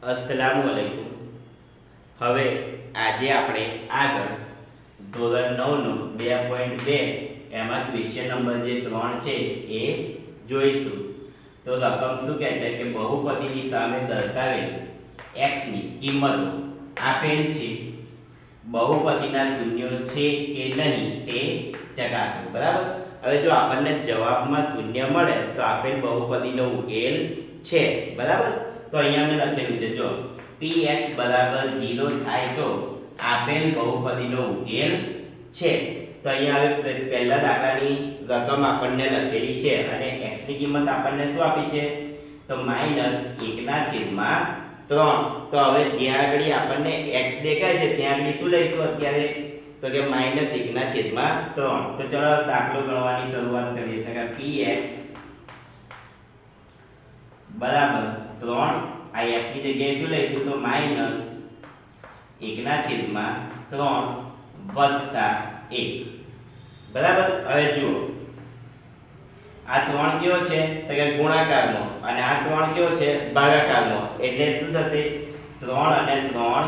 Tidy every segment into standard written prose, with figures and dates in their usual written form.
અસ્સલામુ અલૈકુમ. હવે આજે આપણે આગળ ધોરણ 9 નો 2.2 એમાં ક્વેશ્ચન નંબર જે 3 છે એ જોઈશું. તો રકમ શું કહે છે કે બહુપદીની સામે દર્શાવેલ x ની કિંમતો આપેલ છે. બહુપદીના શૂન્યો છે કે નહીં તે ચકાસો. બરાબર. હવે જો આપણને જવાબમાં શૂન્ય મળે તો આપેલ બહુપદીનો ઉકેલ છે. બરાબર. તો અહીંયા મેં લખેલું છે જો px બરાબર 0 થાય તો આપેલ બહુપદીનો ઉકેલ છે. તો અહીંયા હવે પહેલા દાખલાની રકમ આપણને લખેલી છે અને x ની કિંમત આપણને શું આપી છે તો -1/3. તો હવે જ્યાં આગળ આપણને x દેખાય છે ત્યાં આગળ શું લઈશું અત્યારે તો કે -1/3. તો ચલો દાખલો ગણવાની શરૂઆત કરીએ. તો કે px બરાબર 3. આ x ની જગ્યાએ શું લઈશું તો -1/3 વત્તા 1. બરાબર. હવે જુઓ આ 3 કેવો છે તો કે ગુણાકારનો અને આ 3 કેવો છે ભાગાકારનો. એટલે શું થશે 3 અને 3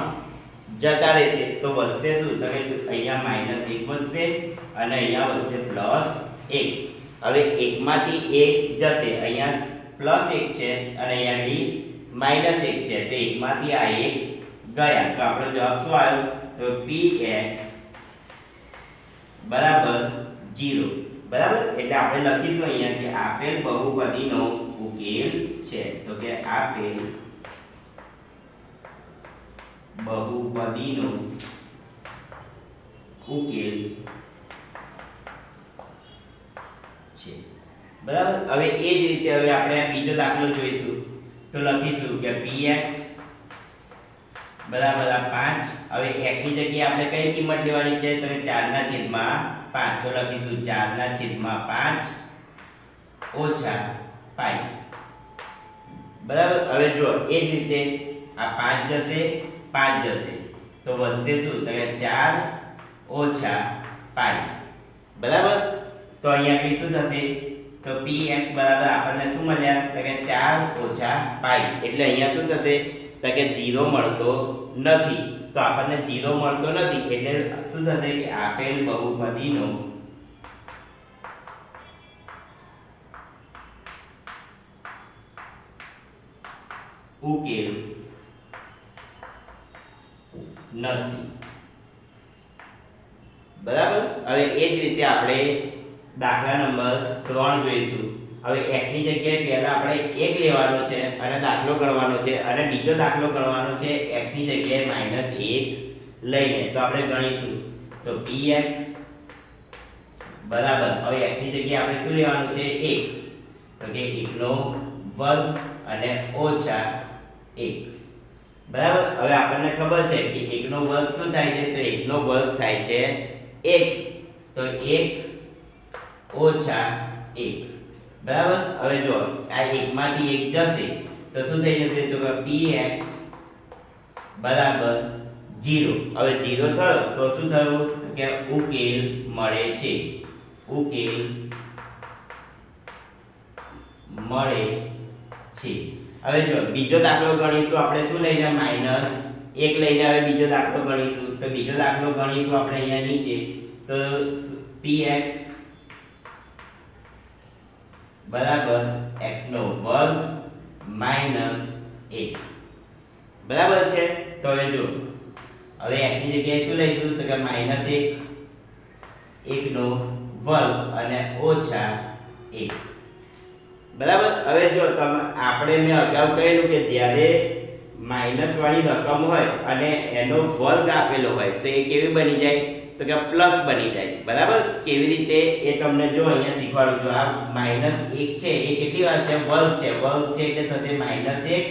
જતા રહેશે તો વધશે શું તો કે અહીંયા -1 વધશે અને અહીંયા વધશે +1. હવે 1 માંથી 1 જશે. અહીંયા +1 છે અને અહીંયા -1 છે તો 1 માંથી આ 1 ગયા તો આપણો જવાબ શું આવ્યો તો px બરાબર 0. બરાબર. એટલે આપણે લખીશું અહીંયા કે આપેલ બહુપદીનો ઉકેલ છે. તો કે આપેલ બહુપદીનો ઉકેલ છે. બરાબર. હવે એ જ રીતે હવે આપણે બીજો દાખલો જોઈશું. તો લખીશું કે px બરાબર 5. હવે x ની જગ્યાએ આપણે કઈ કિંમત લેવાની છે તો કે 4/5. તો લખીશું 4/5 ઓછા π. બરાબર. હવે જો એ જ રીતે આ 5 જશે 5 જશે તો વધશે શું તો કે 4 ઓછા π. બરાબર. તો અહીંયા શું થશે તો px બરાબર આપણને શું મળ્યા તો કે 4 ઓછા π. એટલે અહીંયા શું થશે તો કે 0 મળતો નથી. તો આપણને 0 મળતો નથી એટલે શું થશે કે આપેલ બહુપદીનો ઉકેલ નથી. બરાબર. હવે એ જ રીતે આપણે દાખલા નંબર 3 જોઈશું. હવે x ની જગ્યાએ પહેલા આપણે 1 લેવાનો છે અને દાખલો ગણવાનો છે અને બીજો દાખલો ગણવાનો છે x ની જગ્યાએ -1 લઈને. તો આપણે ગણીશું તો px બરાબર હવે x ની જગ્યાએ આપણે શું લેવાનું છે 1 તો કે 1/2 અને ઓછા 1. બરાબર. હવે આપણને ખબર છે કે 1/2 શું થાય છે તો 1/2 થાય છે 1. તો 1 ઓછા 1. બરાબર. હવે જો આ 1 માંથી 1 જશે તો શું થઈ જશે તો કે px બરાબર 0. હવે 0 થયો તો શું થયું તો કે ઉકેલ મળે છે. ઉકેલ મળે છે. હવે જો બીજો દાખલો ગણીશું આપણે શું લઈને -1 લઈને હવે બીજો દાખલો ગણીશું. તો બીજો દાખલો ગણીશું આપણે અહીંયા નીચે તો px બરાબર x² - 1. બરાબર છે. તો હવે જો હવે x ની જગ્યાએ શું લઈશું તો કે -1 1/2 અને ઓછા 1. બરાબર. હવે જો તમે આપણે મેં અગાઉ કહેલું કે જ્યારે માઈનસ વાળી રકમ હોય અને એનો વર્ગ આપેલો હોય તો એ કેવી બની જાય તો કે પ્લસ બની જાય. બરાબર. કેવી રીતે એ તમને જો અહીંયા શીખવાડું છું. આ -1 છે એ કેટલી વાર છે વર્ગ છે. વર્ગ છે એટલે થશે -1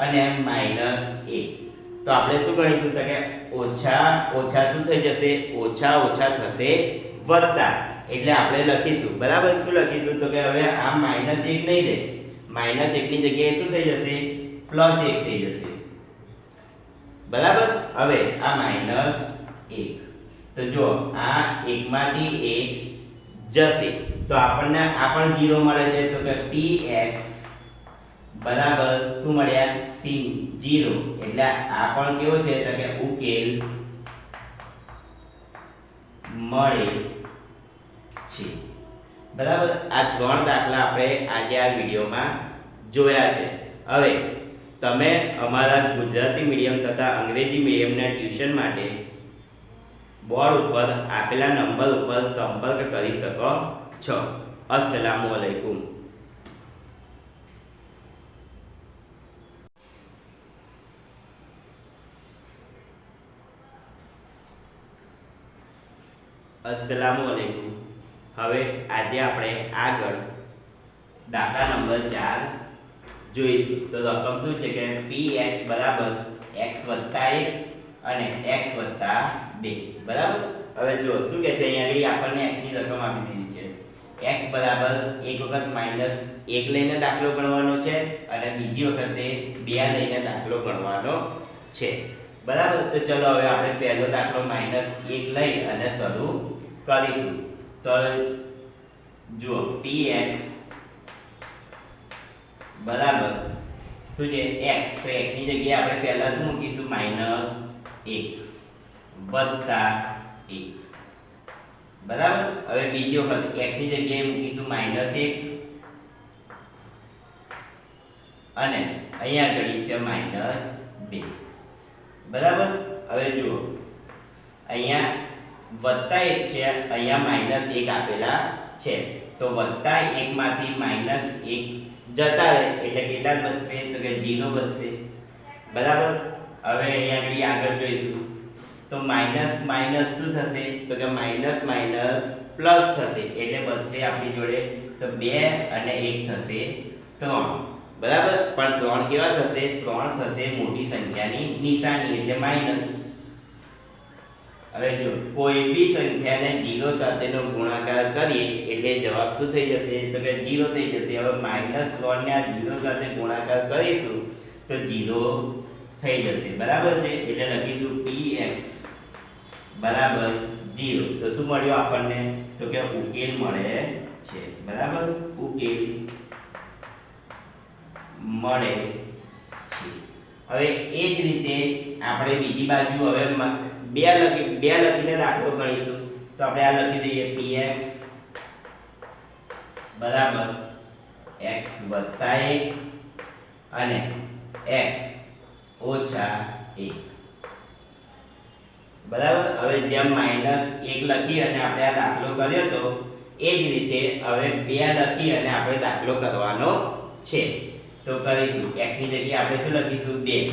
અને -1. તો આપણે શું ગણીશું તો કે ઓછા ઓછા શું થઈ જશે ઓછા ઓછા થશે વત્તા. એટલે આપણે લખીશું બરાબર. શું લખીશું તો કે હવે આ -1 નહીં રહે. -1 ની જગ્યાએ શું થઈ જશે +1 થઈ જશે. બરાબર. હવે આ -1 તો જો આ 1 માંથી 1 જશે તો આપણને આ પણ 0 મળે છે. તો કે px બરાબર શું મળ્યા સી 0 એટલે આ પણ કેવો છે તો કે ઉકેલ મળે છે બરાબર આ ત્રણ દાખલા આપણે આજે આ વિડીયોમાં જોયા છે હવે તમે અમારા ગુજરાતી મીડિયમ તથા અંગ્રેજી મીડિયમના ટ્યુશન માટે બોર્ડ ઉપર આપેલા નંબર ઉપર સંપર્ક કરી શકો છો અસ્સલામુ અલૈકુમ અસ્સલામુઅલૈકુમ હવે આજે આપણે આગળ દાખલા નંબર 4 જોઈશું તો રકમ શું છે કે px બરાબર x + 1 અને x + 2 બરાબર હવે જો શું કહે છે અહીંયા આપણને x ની રકમ આપી દીધી છે x બરાબર એક વખત -1 લઈને દાખલો ગણવાનો છે અને બીજી વખતે 2 લઈને દાખલો ગણવાનો છે બરાબર તો ચલો હવે આપણે પહેલો દાખલો -1 લઈ અને શરૂ કરીશું તો જુઓ px બરાબર શું છે x તો x ની જગ્યાએ આપણે પહેલા શું મૂકીશું -1 વત્તા 1 બરાબર હવે બીજી વખત x ની જગ્યાએ મૂકીશું -1 અને અહીંયા ઘડી છે -2 બરાબર હવે જુઓ અહીંયા +1 છે અહીંયા -1 આપેલા છે તો +1 માંથી -1 જતા રહે એટલે કેટલા બચશે તો કે 0 બચશે બરાબર હવે અહીંયા આગળ જોઈશું તો માઈનસ માઈનસ શું થશે તો કે માઈનસ માઈનસ પ્લસ થશે એટલે બચશે આપણી જોડે તો 2 અને 1 થશે 3 બરાબર પણ 3 કેવા થશે 3 થશે મોટી સંખ્યાની નિશાની એટલે માઈનસ હવે જો કોઈ બી સંખ્યાને 0 સાથેનો ગુણાકાર કરીએ એટલે જવાબ શું થઈ જશે તો કે 0 થઈ જશે હવે -3 ને આ 0 સાથે ગુણાકાર કરીશું તો 0 થઈ જશે બરાબર છે એટલે લખીશું px બરાબર 0 તો શું મળ્યું આપણને તો કે ઉકેલ મળે છે બરાબર ઉકેલ મળે છે હવે એ જ રીતે આપણે બીજી બાજુ હવે બે લખીને દાખલો ગણીશું તો આપણે આ લખી દઈએ px બરાબર x + 1 અને x - 1 બરાબર હવે જેમ -1 લખી અને આપણે આ દાખલો કર્યો તો એ જ રીતે હવે 2 લખી અને આપણે દાખલો કરવાનો છે તો કરીશું x ની જગ્યાએ આપણે શું લખીશું 2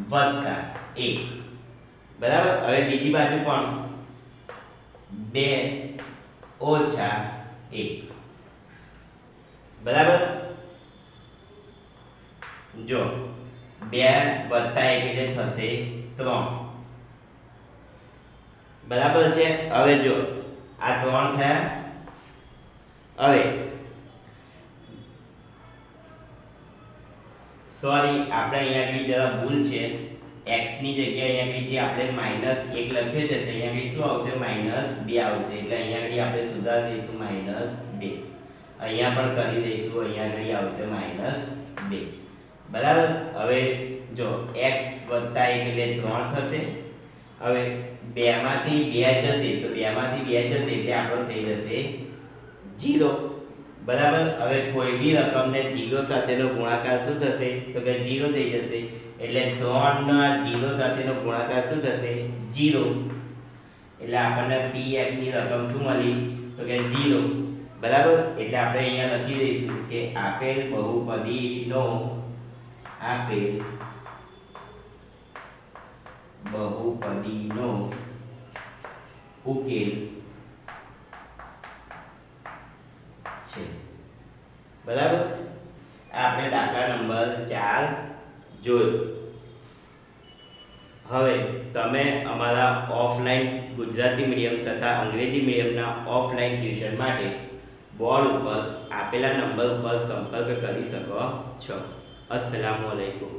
વત્તા 1 બરાબર હવે બીજી બાજુ પણ 2 - 1 બરાબર જો 2 વત્તા 1 એટલે થશે 3 બરાબર છે હવે જો આ 3 થયા હવે સોરી આપણે અહીંયા જરા ભૂલ છે x ની જગ્યાએ અહીંયા જે આપણે -1 લખ્યું છે તો અહીંયા શું આવશે -2 આવશે એટલે અહીંયા આપણે સુધારી દઈશું -2 અહીંયા પણ કરી દઈશું અહીંયા આવશે -2 બરાબર હવે જો x + 1 એટલે 3 થશે હવે 2 માંથી 2 જશે તો 2 માંથી 2 જશે એટલે આપણો થઈ જશે 0 બરાબર હવે કોઈ બી રકમને 0 સાથેનો ગુણાકાર શું થશે તો કે 0 થઈ જશે એટલે 3 ના 0 સાથેનો ગુણાકાર શું થશે 0 એટલે આપણને px ની રકમ શું મળી તો કે 0 બરાબર એટલે આપણે અહીંયા લખી દઈશું કે આપેલ બહુપદીનો ઉકેલ છે બરાબર આપણે દાખલા નંબર 4 જોયો હવે તમે અમારા ઓફલાઈન ગુજરાતી મીડિયમ તથા અંગ્રેજી મીડિયમના ઓફલાઈન ટ્યુશન માટે બોર્ડ ઉપર આપેલા નંબર ઉપર સંપર્ક કરી શકો છો અસ્સલામુ અલૈકુમ